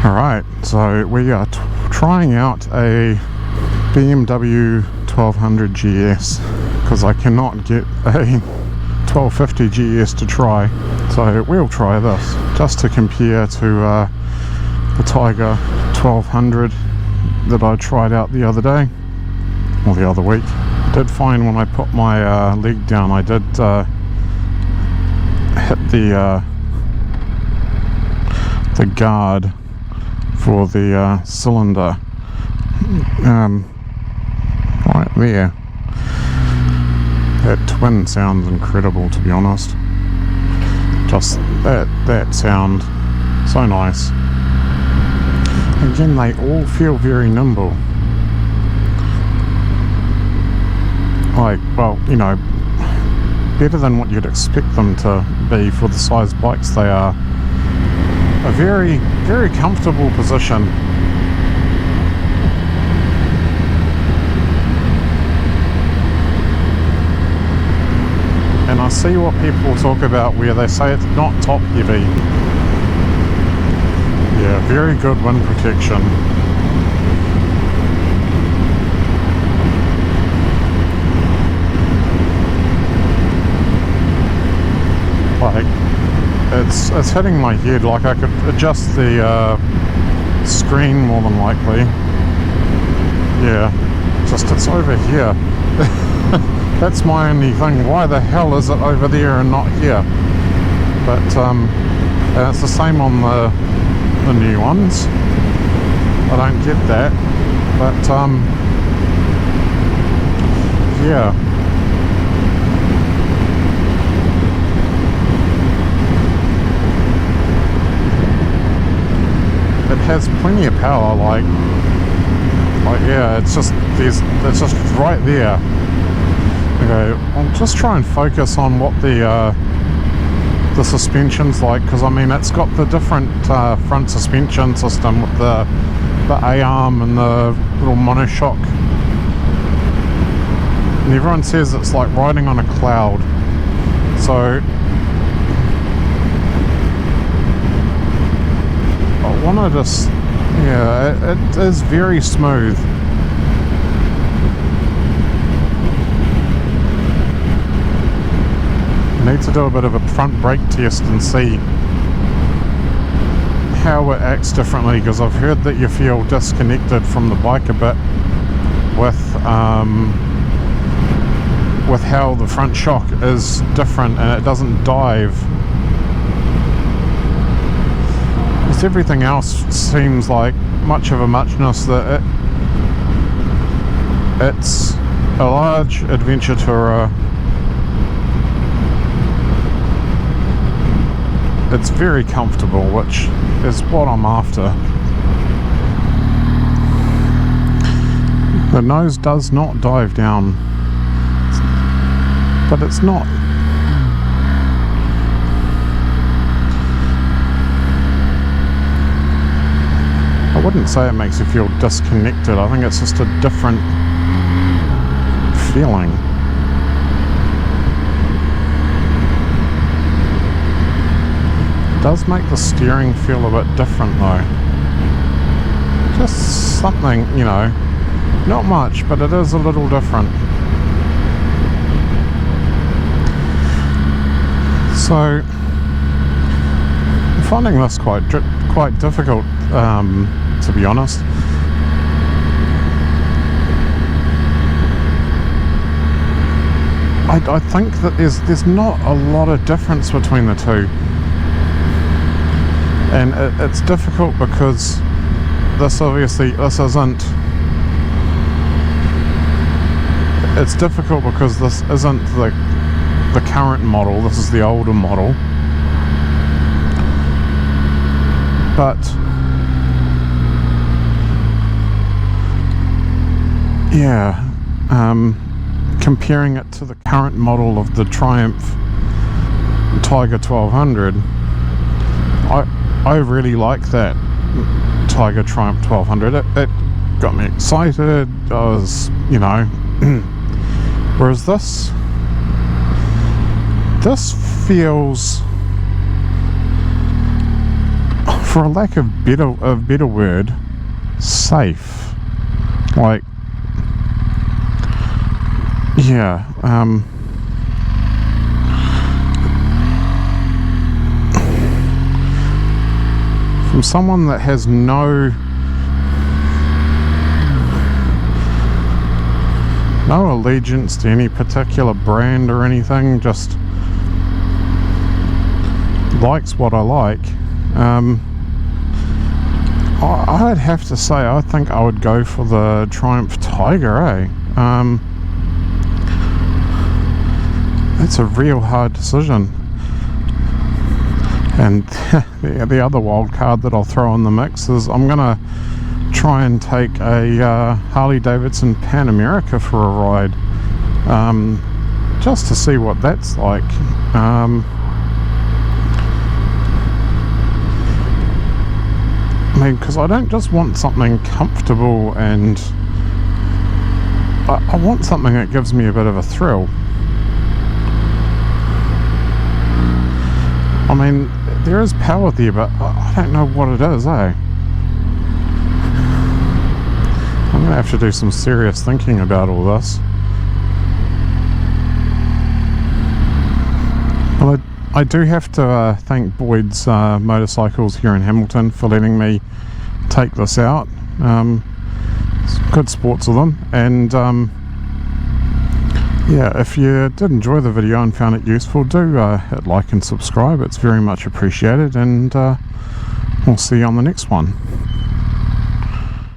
Alright, so we are trying out a BMW 1200 GS because I cannot get a 1250 GS to try, so we'll try this just to compare to the Tiger 1200 that I tried out the other day, or the other week. I did find when I put my leg down, I did hit the guard for the cylinder right there. That twin sounds incredible, to be honest. Just that sound, so nice. Again, they all feel very nimble. Like, well, you know, better than what you'd expect them to be for the size bikes they are. A very, very comfortable position. And I see what people talk about where they say it's not top heavy. Yeah, very good wind protection. Like, it's hitting my head. Like, I could adjust the screen more than likely. Yeah, just it's over here. That's my only thing. Why the hell is it over there and not here? But and it's the same on the new ones. I don't get that. But yeah. It has plenty of power, like yeah, it's just right there. Okay, I'll just try and focus on what the suspension's like, because I mean it's got the different front suspension system with the A-arm and the little monoshock, and everyone says it's like riding on a cloud. So I want to just, yeah, it is very smooth. Need to do a bit of a front brake test and see how it acts differently, because I've heard that you feel disconnected from the bike a bit with how the front shock is different and it doesn't dive. Because everything else seems like much of a muchness, that it's a large adventure tourer. It's very comfortable, which is what I'm after. The nose does not dive down, but it's not. I wouldn't say it makes you feel disconnected. I think it's just a different feeling. It does make the steering feel a bit different though. Just something, you know, not much, but it is a little different. So I'm finding this quite difficult, to be honest. I think that there's not a lot of difference between the two. And it's difficult because this isn't. It's difficult because this isn't the current model. This is the older model. But yeah, comparing it to the current model of the Triumph Tiger 1200, I really like that Tiger Triumph 1200. It got me excited. I was, you know, whereas this for a lack of better word, safe. Like, yeah, from someone that has no allegiance to any particular brand or anything, just likes what I like, I'd have to say I think I would go for the Triumph Tiger, eh? That's a real hard decision. And the other wild card that I'll throw in the mix is I'm gonna try and take a Harley Davidson Pan America for a ride, just to see what that's like. I mean, because I don't just want something comfortable, and I want something that gives me a bit of a thrill. I mean, there is power there, but I don't know what it is, eh? I'm going to have to do some serious thinking about all this. Well, I do have to thank Boyd's Motorcycles here in Hamilton for letting me take this out. It's good sports of them, and yeah, if you did enjoy the video and found it useful, do hit like and subscribe. It's very much appreciated, and we'll see you on the next one.